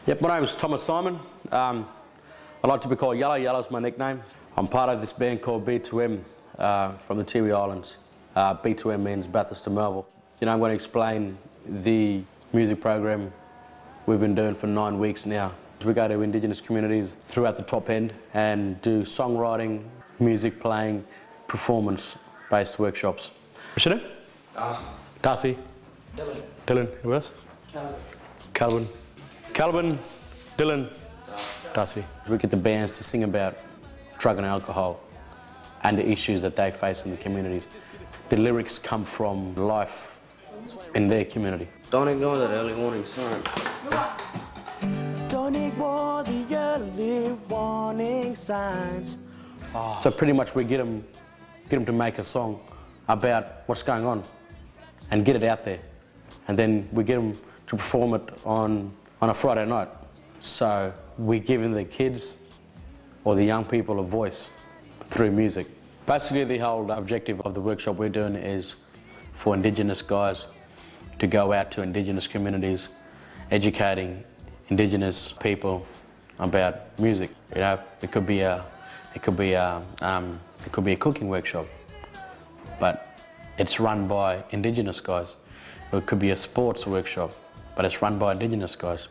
Yep, my name is Thomas Simon. I like to be called Yellow. Yellow's my nickname. I'm part of this band called B2M from the Tiwi Islands. B2M means Bathurst to Melville. You know, I'm going to explain the music program we've been doing for 9 weeks now. We go to Indigenous communities throughout the top end and do songwriting, music playing, performance-based workshops. What's your name? Darcy. Darcy. Dylan. Dylan. Who else? Calvin. Calvin, Dylan, Darcy. We get the bands to sing about drug and alcohol and the issues that they face in the communities. The lyrics come from life in their community. Don't ignore that early warning sign. Don't ignore the early warning signs. So pretty much we get them to make a song about what's going on and get it out there. And then we get them to perform it on a Friday night. So we're giving the kids or the young people a voice through music. Basically the whole objective of the workshop we're doing is for Indigenous guys to go out to Indigenous communities, educating Indigenous people about music. You know, it could be a cooking workshop, but it's run by Indigenous guys. Or it could be a sports workshop, but it's run by Indigenous guys.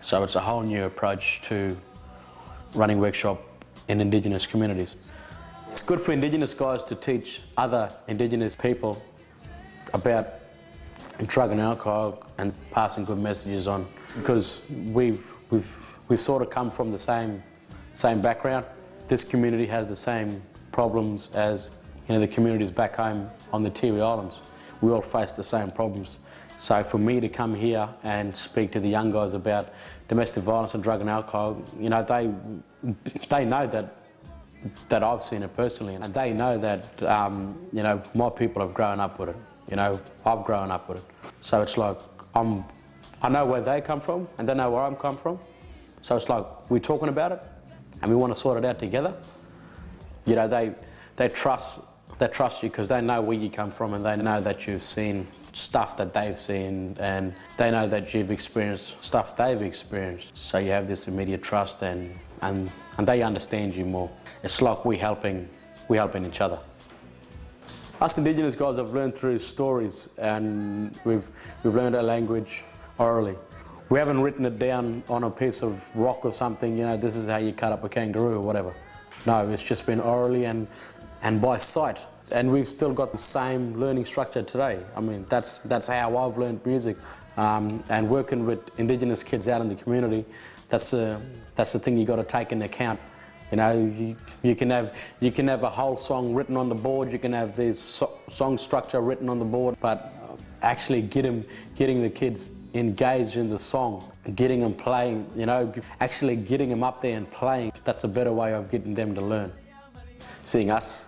So it's a whole new approach to running workshop in Indigenous communities. It's good for Indigenous guys to teach other Indigenous people about drug and alcohol and passing good messages on, because we've sort of come from the same background. This community has the same problems as, you know, the communities back home on the Tiwi Islands. We all face the same problems. So for me to come here and speak to the young guys about domestic violence and drug and alcohol, you know, they know that I've seen it personally, and they know that, you know, my people have grown up with it. You know, I've grown up with it. So it's like, I know where they come from and they know where I'm come from. So it's like, we're talking about it and we want to sort it out together. You know, they trust you because they know where you come from, and they know that you've seen stuff that they've seen, and they know that you've experienced stuff they've experienced. So you have this immediate trust, and they understand you more. It's like we're helping each other. Us Indigenous guys have learned through stories, and we've learned our language orally. We haven't written it down on a piece of rock or something, you know, this is how you cut up a kangaroo or whatever. No, it's just been orally and by sight. And we've still got the same learning structure today. I mean, that's how I've learned music. And working with Indigenous kids out in the community, that's the thing you got to take into account. You know, you can have a whole song written on the board, you can have this song structure written on the board, but actually getting the kids engaged in the song, getting them playing, you know, actually getting them up there and playing, that's a better way of getting them to learn. Seeing us,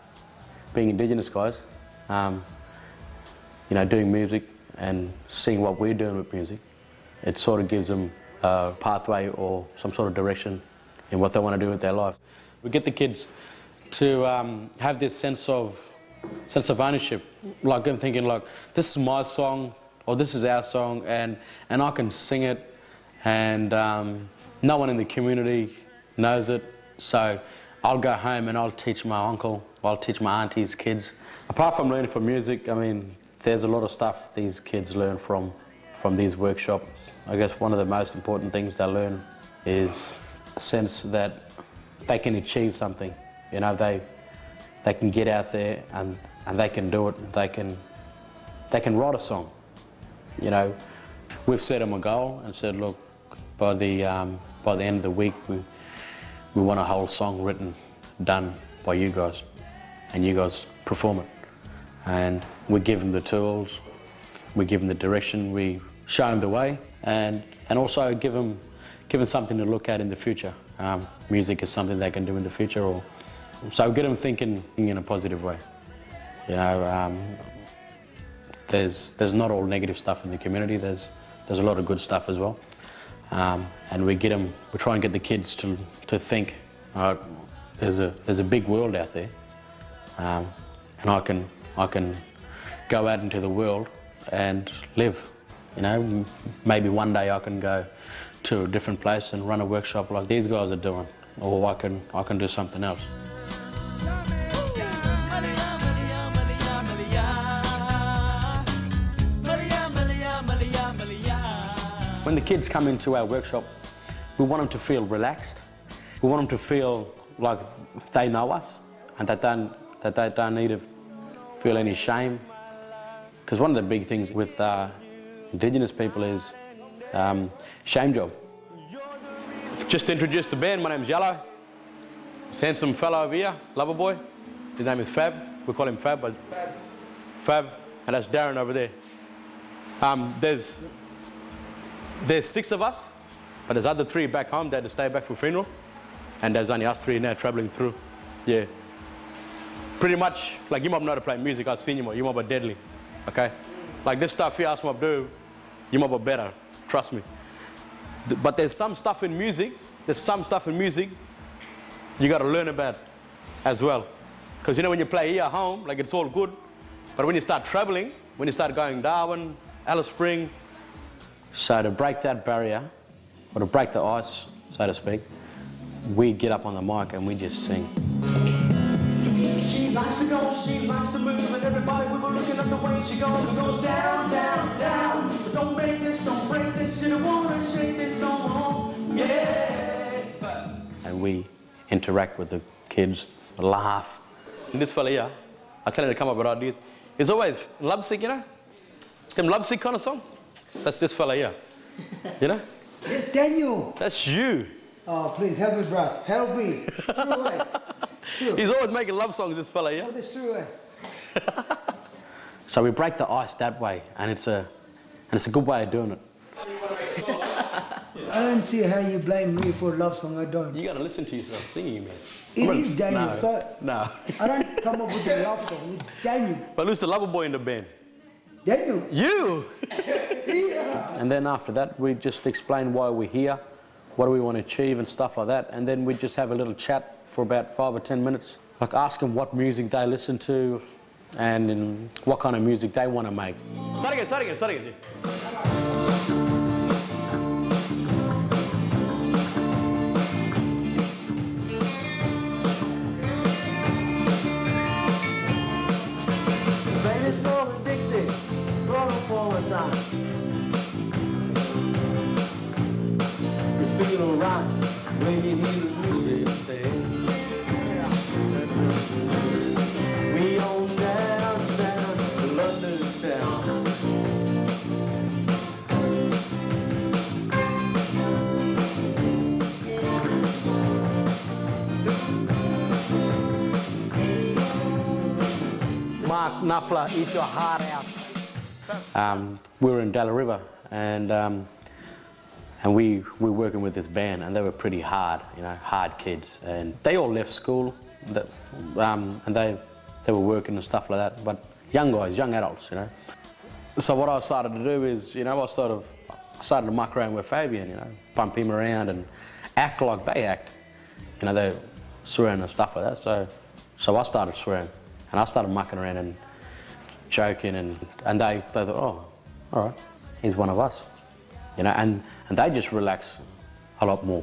being Indigenous guys, you know, doing music and seeing what we're doing with music, it sort of gives them a pathway or some sort of direction in what they want to do with their lives. We get the kids to have this sense of ownership, like them thinking like, this is my song or this is our song, and I can sing it, and no one in the community knows it, so I'll go home and I'll teach my uncle, I'll teach my auntie's kids. Apart from learning from music, I mean, there's a lot of stuff these kids learn from these workshops. I guess one of the most important things they learn is a sense that they can achieve something. You know, they can get out there and they can do it. They can write a song. You know, we've set them a goal and said, look, by the end of the week, we want a whole song written, done by you guys, and you guys perform it. And we give them the tools, we give them the direction, we show them the way, and also give them something to look at in the future. Music is something they can do in the future, so get them thinking in a positive way. You know, there's not all negative stuff in the community. There's a lot of good stuff as well. And we try and get the kids to think, all right, there's a big world out there, and I can go out into the world and live. You know, maybe one day I can go to a different place and run a workshop like these guys are doing, or I can do something else. When the kids come into our workshop, we want them to feel relaxed. We want them to feel like they know us and that they don't need to feel any shame. Because one of the big things with Indigenous people is shame job. Just to introduce the band, my name's Yellow. This handsome fellow over here, lover boy. His name is Fab. We call him Fab, but Fab, and that's Darren over there. There's 6 of us, but there's other 3 back home. They had to stay back for funeral, and there's only us 3 now traveling through. Yeah. Pretty much, like you might know how to play music. I've seen you might be deadly, okay? Like this stuff here, ask me to do, you might be better. Trust me. But there's some stuff in music. You got to learn about as well. Because you know when you play here at home, like it's all good. But when you start traveling, when you start going Darwin, Alice Spring, so to break that barrier, or to break the ice, so to speak, we get up on the mic and we just sing. She likes to go, she likes to move, and everybody we were looking at the way she goes down, down, down. But don't break this, you don't wanna shake this no more, yeah. And we interact with the kids, laugh. And this fella here, I tell him to come up with ideas. He's always lovesick, you know? Them lovesick kind of song. That's this fella here, you know? Yes, Daniel. That's you. Oh, please help me, Brass. Help me. True way. True. He's always making love songs, this fella here. But it's true way. So we break the ice that way, and it's a good way of doing it. I don't see how you blame me for a love song. I don't. You got to listen to yourself singing, man. It is Daniel. No, So no. I don't come up with a love song. It's Daniel. But who's the lover boy in the band? Daniel. You! Yeah. And then after that, we just explain why we're here, what do we want to achieve and stuff like that. And then we just have a little chat for about 5 or 10 minutes. Like ask them what music they listen to and what kind of music they want to make. Start again. Baby's rolling Dixie, rolling for a time. You feel alright when you hear the music. We on downtown, London town. Mark Knopfler, eat your heart out. We were in Dalla River, and we were working with this band, and they were pretty hard, you know, hard kids. And they all left school, and they were working and stuff like that. But young guys, young adults, you know. So what I started to do is, you know, I started to muck around with Fabian, you know, bump him around and act like they act. You know, they swearing and stuff like that. So I started swearing. And I started mucking around and joking, and they thought, oh, all right, he's one of us, you know, and they just relax a lot more.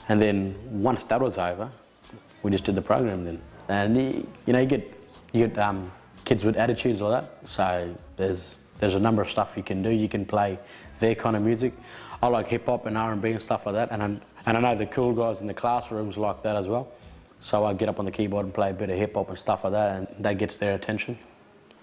And then once that was over, we just did the program then. And you know, you get kids with attitudes like that. So there's a number of stuff you can do. You can play their kind of music. I like hip hop and R&B and stuff like that. And I know the cool guys in the classrooms like that as well. So I get up on the keyboard and play a bit of hip-hop and stuff like that, and that gets their attention.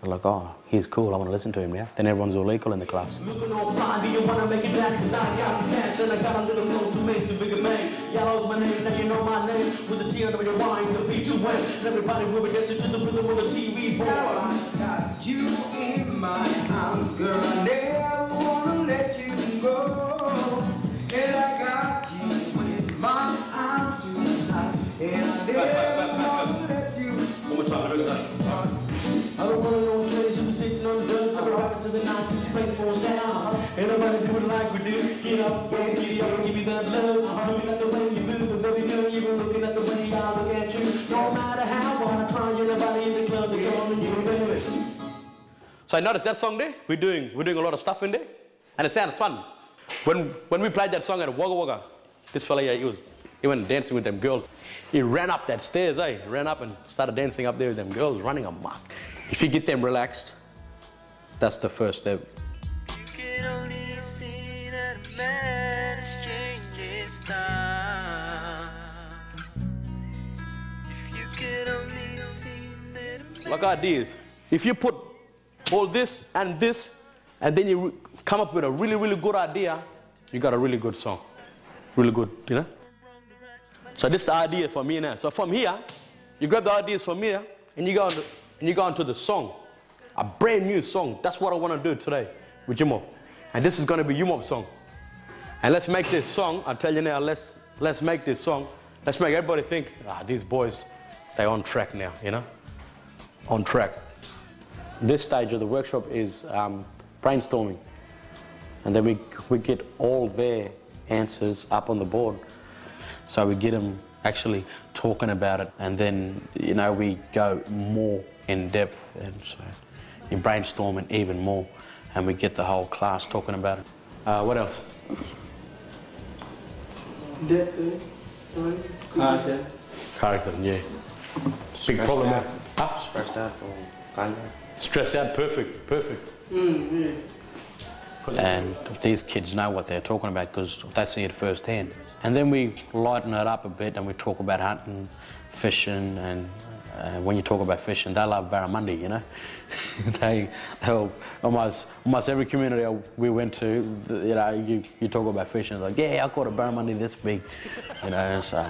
They're like, oh, he's cool, I want to listen to him now. Then everyone's all equal in the class. Looking all fly, do you want to make it dance? Cause I got cash and I got a little room to make the bigger bang. Yellow's my name, now you know my name. With a T under your wine, the B2M's. And everybody will be dancing to the rhythm of the TV boy. I got you in my arms, girl. I never wanna let you go. And I got you in my arms tonight. And I never wanna let you. One more time, look at that. I don't want no trace, you be sitting on the drugs. I rock to the night, this place falls down. Ain't nobody do it like we do. Get up, yeah, get up, give me that love. Looking at the way you move, and baby girl, you been looking at the way I look at you. No matter how hard I try, ain't nobody in the club, they're gonna you, baby. So I noticed that song there. We're doing a lot of stuff in there, and it sounds fun. When we played that song at Wagga Wagga, this fella here, he went dancing with them girls. He ran up that stairs, eh? Ran up and started dancing up there with them girls, running amok. If you get them relaxed, that's the first step. You can only see that a man is changing his style. If you can only see that a man... Like ideas. If you put all this, and then you come up with a really, really good idea, you got a really good song. Really good, you know? So this is the idea for me now. So from here, you grab the ideas from here, and you go into the song. A brand new song. That's what I want to do today with Yumo. And this is going to be Yumo's song. And let's make this song, I'll tell you now, let's make this song. Let's make everybody think, these boys, they're on track now, you know? On track. This stage of the workshop is brainstorming. And then we get all their answers up on the board. So we get them actually talking about it, and then, you know, we go more in depth, and so you brainstorm it even more, and we get the whole class talking about it. What else? Character. Character, yeah. Big problem, man. Huh? Stressed out or kind of. Stress out, perfect. Yeah. And these kids know what they're talking about because they see it firsthand. And then we lighten it up a bit and we talk about hunting, fishing, and when you talk about fishing, they love barramundi, you know. They'll almost every community we went to, you know, you talk about fishing, like, yeah, I caught a barramundi this big, you know. So,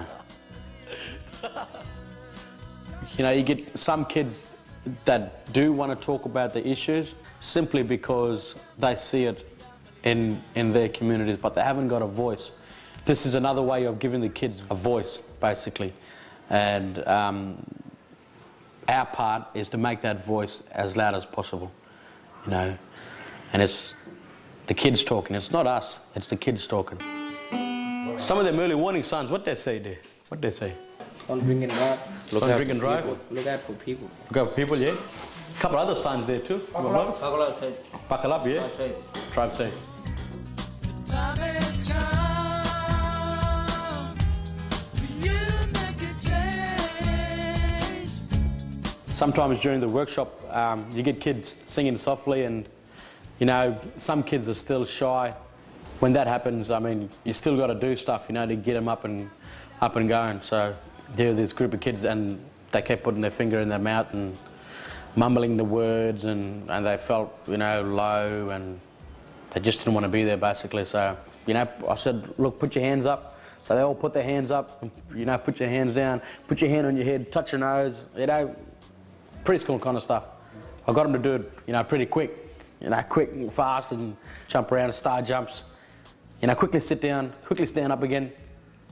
you know, you get some kids that do want to talk about the issues simply because they see it in their communities, but they haven't got a voice. This is another way of giving the kids a voice, basically. And our part is to make that voice as loud as possible, you know. And it's the kids talking. It's not us, it's the kids talking. Some of them early warning signs, what they say there? What they say? Don't drink and drive. Don't drink and drive? Look out for people. Look out for people, yeah. A couple other signs there too. Buckle up, say. Buckle up, yeah. Drive safe. Time has come for you to make a change. Sometimes during the workshop, you get kids singing softly, and you know, some kids are still shy. When that happens, I mean, you still got to do stuff, you know, to get them up and going. So there was this group of kids, and they kept putting their finger in their mouth and mumbling the words, and they felt, you know, low, and they just didn't want to be there, basically. So, you know, I said, look, put your hands up. So they all put their hands up, and, you know, put your hands down, put your hand on your head, touch your nose, you know, preschool kind of stuff. I got them to do it, you know, pretty quick, you know, quick and fast, and jump around, star jumps, you know, quickly sit down, quickly stand up again,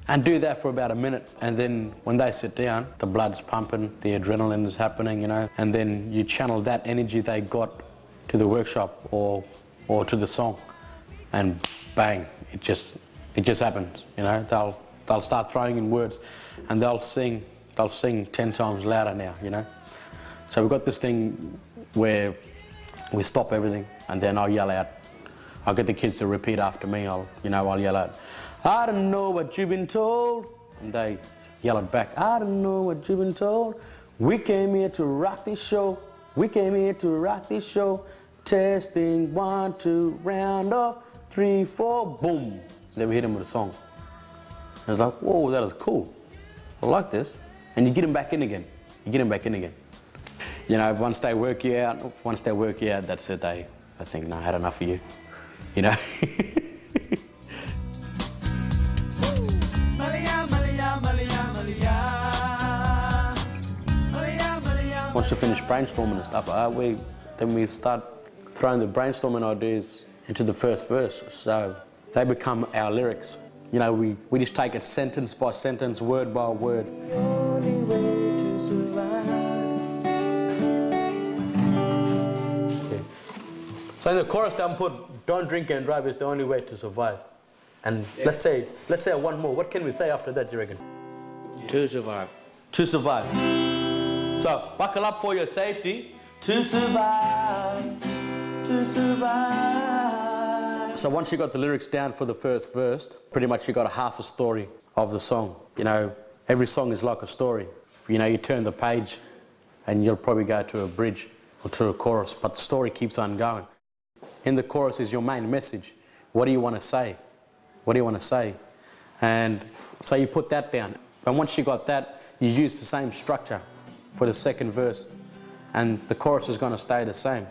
and do that for about a minute. And then when they sit down, the blood's pumping, the adrenaline is happening, you know, and then you channel that energy they got to the workshop or to the song, and bang, it just happens, you know. They'll start throwing in words, and they'll sing 10 times louder now, you know. So we've got this thing where we stop everything, and then I'll yell out. I'll get the kids to repeat after me. I'll yell out, I don't know what you've been told. And they yell it back, I don't know what you've been told. We came here to rock this show. We came here to rock this show. Testing, 1, 2, round off, 3, 4, boom. Then we hit them with a song. And it's like, whoa, that is cool. I like this. And you get them back in again. You know, once they work you out, that's it. I think, no, I had enough of you. You know? Once we finish brainstorming and stuff, then we start throwing the brainstorming ideas into the first verse. So they become our lyrics. You know, we just take it sentence by sentence, word by word. The only way to survive. Yeah. So in the chorus, they put, don't drink and drive is the only way to survive. And yeah. let's say one more. What can we say after that, do you reckon? Yeah. To survive. To survive. So buckle up for your safety. To survive. To survive. So once you got the lyrics down for the first verse, pretty much you got a half a story of the song. You know, every song is like a story. You know, you turn the page and you'll probably go to a bridge or to a chorus, but the story keeps on going. In the chorus is your main message. What do you want to say? What do you want to say? And so you put that down. And once you got that, you use the same structure for the second verse. And the chorus is going to stay the same.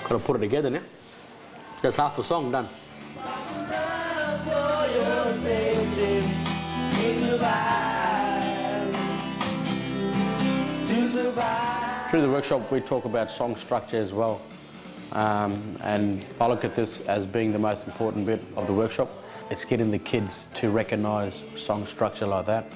Got to put it together now. That's half the song done. Through the workshop we talk about song structure as well, and I look at this as being the most important bit of the workshop. It's getting the kids to recognise song structure like that,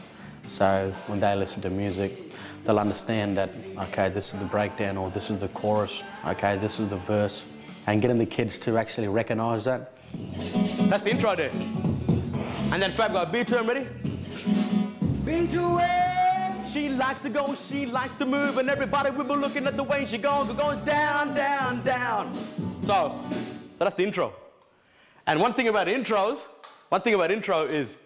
so when they listen to music they'll understand that, okay, this is the breakdown, or this is the chorus, okay, this is the verse, and getting the kids to actually recognise that. That's the intro there. And then Fab got B2M, ready? B2M! She likes to go, she likes to move, and everybody will be looking at the way she goes, going down, down, down. So that's the intro. And one thing about intro is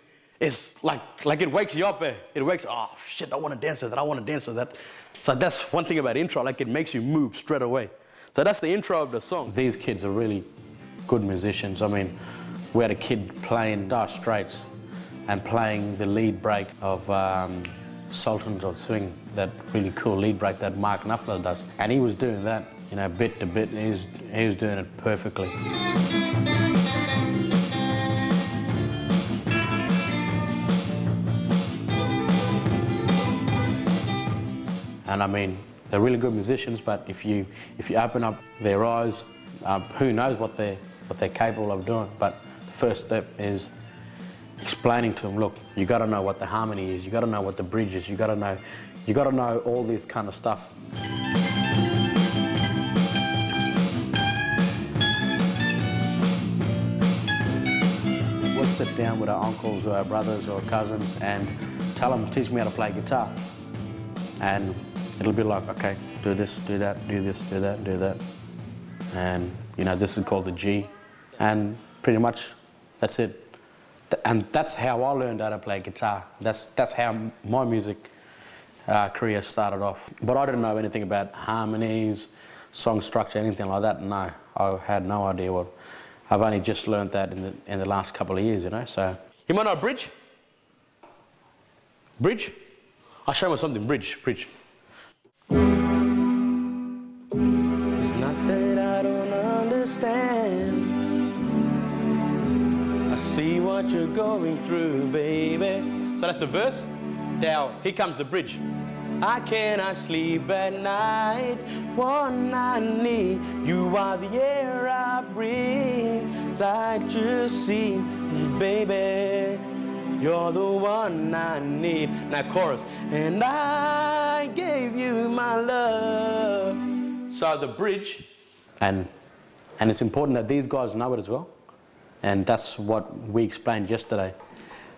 like it wakes you up, eh? It wakes, oh shit, I want to dance to that, I want to dance to that. So that's one thing about intro, like it makes you move straight away. So that's the intro of the song. These kids are really good musicians. I mean, we had a kid playing Dire Straits and playing the lead break of Sultans of Swing, that really cool lead break that Mark Knopfler does. And he was doing that, you know, bit to bit, he was doing it perfectly. And I mean, they're really good musicians, but if you open up their eyes, who knows what they're capable of doing. But the first step is explaining to them, look, you got to know what the harmony is, you got to know what the bridge is, you got to know all this kind of stuff. We'll sit down with our uncles or our brothers or cousins and tell them, teach me how to play guitar. And it'll be like, okay, do this, do that, do this, do that, do that. And, you know, this is called the G. And pretty much, that's it. And that's how I learned how to play guitar. That's how my music career started off. But I didn't know anything about harmonies, song structure, anything like that. No, I had no idea what. I've only just learned that in the last couple of years, you know, so. You might know a bridge? Bridge? I'll show you something, bridge. It's not that I don't understand. I see what you're going through, baby. So that's the verse. Now, here comes the bridge. I cannot sleep at night. One I need. You are the air I breathe. Like you see, baby. You're the one I need. Now chorus. And I gave you my love. So the bridge. And it's important that these guys know it as well. And that's what we explained yesterday.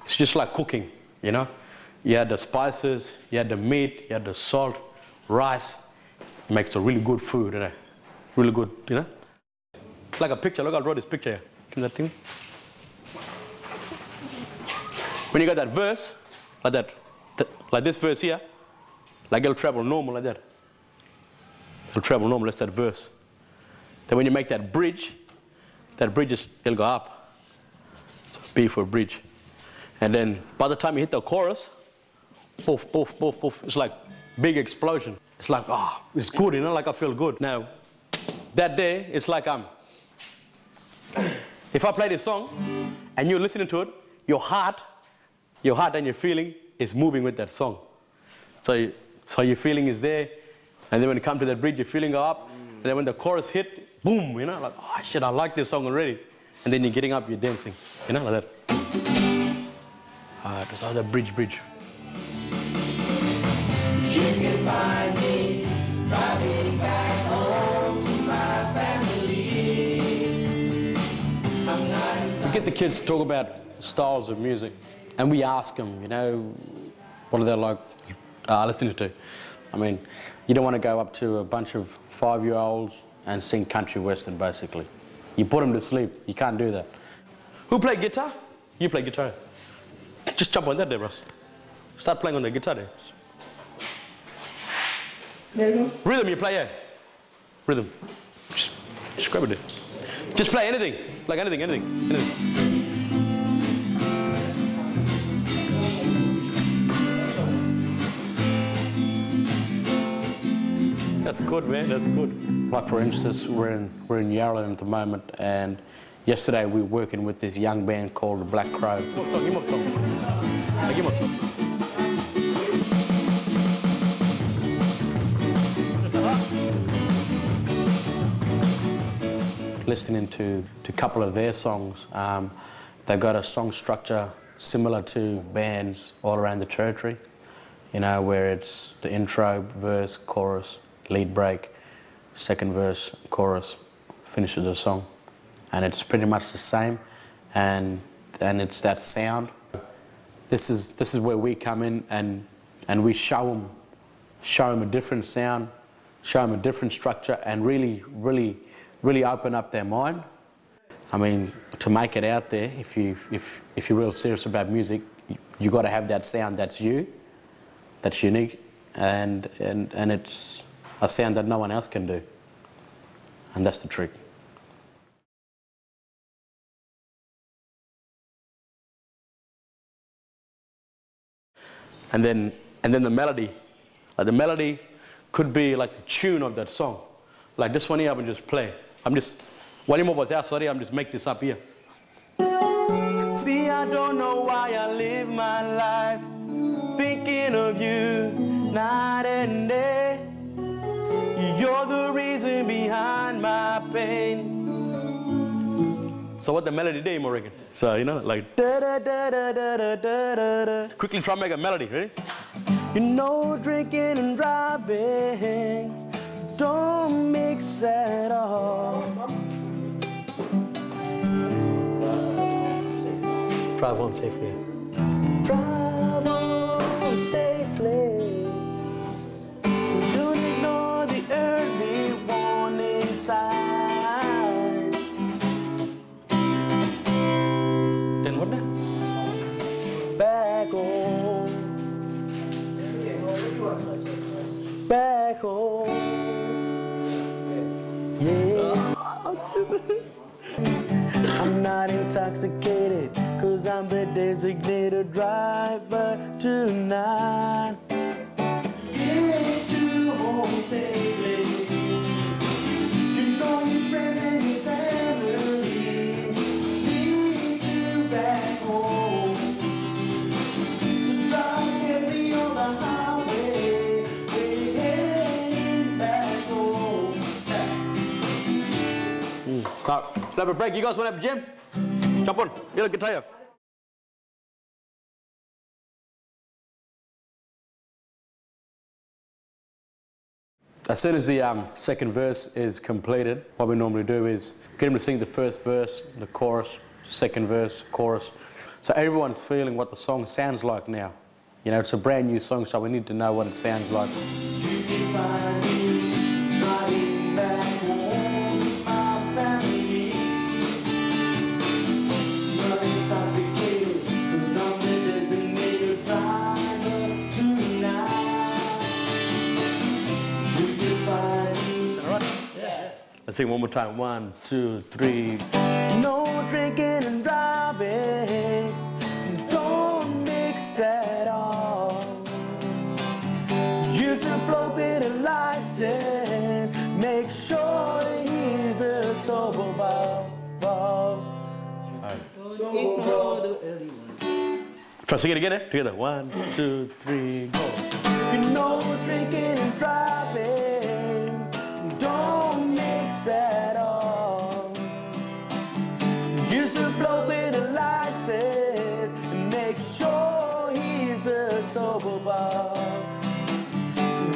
It's just like cooking, you know? You had the spices, you had the meat, you had the salt, rice. It makes a really good food, you know? Really good, you know? It's like a picture. Look, I wrote this picture here. Give me that thing. When you got that verse, like that, like this verse here, like it'll travel normal like that. It'll travel normal, that's that verse. Then when you make that bridge it'll go up. B for bridge. And then by the time you hit the chorus, poof, poof, poof, poof, it's like big explosion. It's like, oh, it's good, you know, like I feel good. Now, that day, it's like if I play this song and you're listening to it, your heart and your feeling is moving with that song. So your feeling is there, and then when you come to that bridge, your feeling go up, and then when the chorus hit, boom, you know, like, oh shit, I like this song already. And then you're getting up, you're dancing, you know, like that. Alright, so the bridge. You can find me driving back home to my family. I'm not We get the kids to talk about styles of music, and we ask them, you know, what do they like listening to? I mean, you don't want to go up to a bunch of 5-year-olds and sing country western, basically. You put them to sleep. You can't do that. Who play guitar? You play guitar. Just jump on that there, Russ. Start playing on the guitar there. There you go. Rhythm you play, yeah. Rhythm. Just grab it there. Just play anything. Like anything. That's good, man. That's good. Like for instance, we're in Yarra at the moment, and yesterday we were working with this young band called the Black Crow. Give me a song. Give me a song. Listening to a couple of their songs, they've got a song structure similar to bands all around the territory, you know, where it's the intro, verse, chorus, lead break, second verse, chorus, finishes the song. And it's pretty much the same, and it's that sound. This is where we come in and we show them a different sound, show them a different structure, and really open up their mind. I mean, to make it out there, if you're real serious about music, you got to have that sound that's you, that's unique, and it's a sound that no one else can do, and that's the trick. And then the melody, like the melody could be like the tune of that song. Like this one here, I would just play. I'm just, one more was out, sorry, I'm just make this up here. See, I don't know why I live my life thinking of you night and day. You're the reason behind my pain. So what the melody did, Morrigan? So, you know, like da da da da da da da da. Quickly try and make a melody, ready? You know, drinking and driving don't mix at all. Drive on safely. Drive on safely. Don't ignore the early warning signs. Then what now? Back home. Back home. Yeah. I'm not intoxicated, 'cause I'm the designated driver tonight. Get you home safely. You know your friends and your family need you back home. So drive carefully on the highway, we're heading back home. Let's have a break. You guys want to have a gym? Jump on. Get a guitar. As soon as the second verse is completed, what we normally do is get him to sing the first verse, the chorus, second verse, chorus. So everyone's feeling what the song sounds like now. You know, it's a brand new song, so we need to know what it sounds like. Let's sing one more time. 1, 2, 3. No drinking and driving, don't mix at all. Use a blow bit of license, make sure he's a sober ball. Try to sing it again, together. 1, 2, 3, go. You know drinking and driving don't mix at all. Use a blow with a license and make sure he's a sober ball.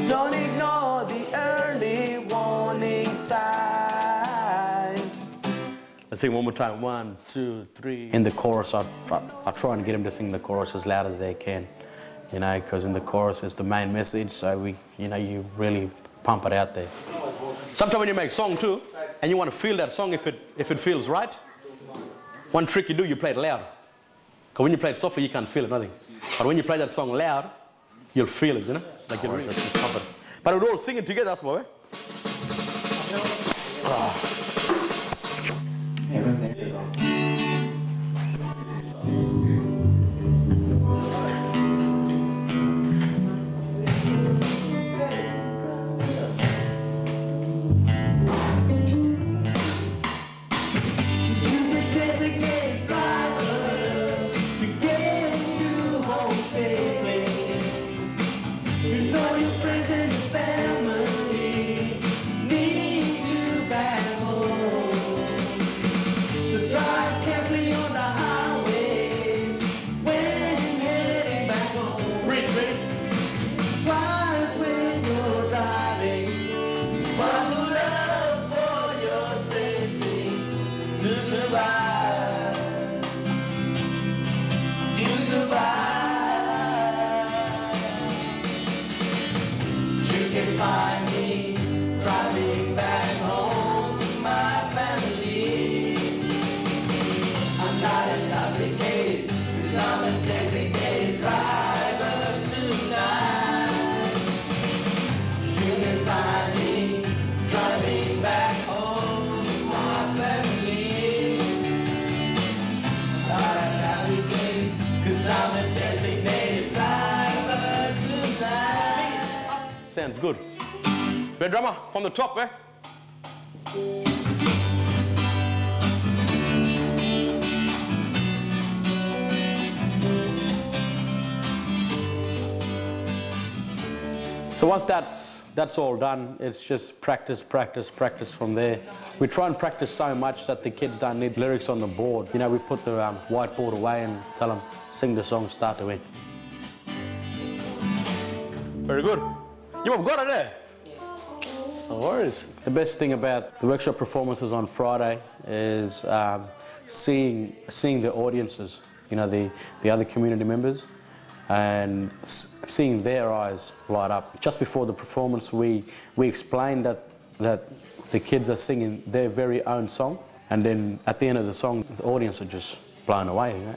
Don't ignore the early warning signs. Let's sing one more time. 1, 2, 3. In the chorus, I try and get them to sing the chorus as loud as they can, you know, because in the chorus is the main message. So you really pump it out there. Sometimes when you make a song too, and you want to feel that song if it feels right, one trick you do, you play it loud. Because when you play it softly, you can't feel it, nothing. But when you play that song loud, you'll feel it, you know? Like you'll really pump it. But we'll all sing it together, that's why. Sounds good. Bed drummer, from the top, eh? So once that's all done, it's just practice, practice, practice from there. We try and practice so much that the kids don't need lyrics on the board. You know, we put the whiteboard away and tell them, sing the song start to end. Very good. You have got it there? No worries. The best thing about the workshop performances on Friday is seeing the audiences, you know, the other community members, and seeing their eyes light up. Just before the performance, we explained that the kids are singing their very own song, and then at the end of the song, the audience are just blown away. You know?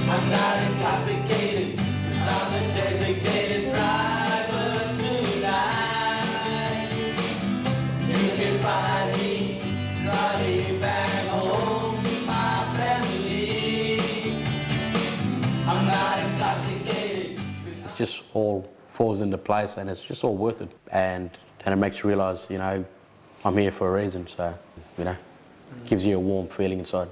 I'm not intoxicated, 'cause I'm a designated driver tonight. You can find me driving back home to my family. I'm not intoxicated. It just all falls into place, and it's just all worth it. And it makes you realise, you know, I'm here for a reason, so, you know, gives you a warm feeling inside.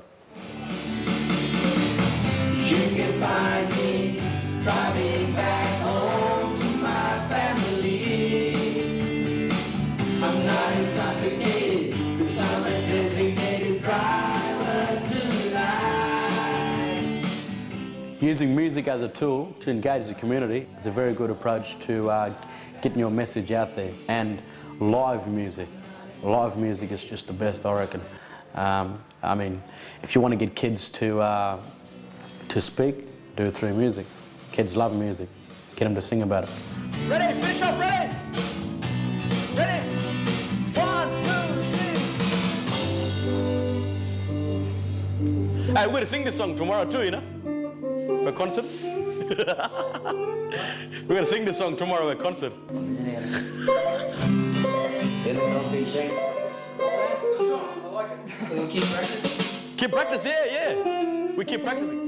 You can find me driving back home to my family. I'm not intoxicated, 'cause I'm a designated driver tonight. Using music as a tool to engage the community is a very good approach to getting your message out there. And live music is just the best, I reckon. I mean, if you want to get kids to speak, do it through music. Kids love music. Get them to sing about it. Ready? Finish up, ready? Ready? 1, 2, 3. Hey, we're going to sing this song tomorrow too, you know? A concert. We're going to sing this song tomorrow at concert. Keep practicing. Keep practicing, yeah. We keep practicing.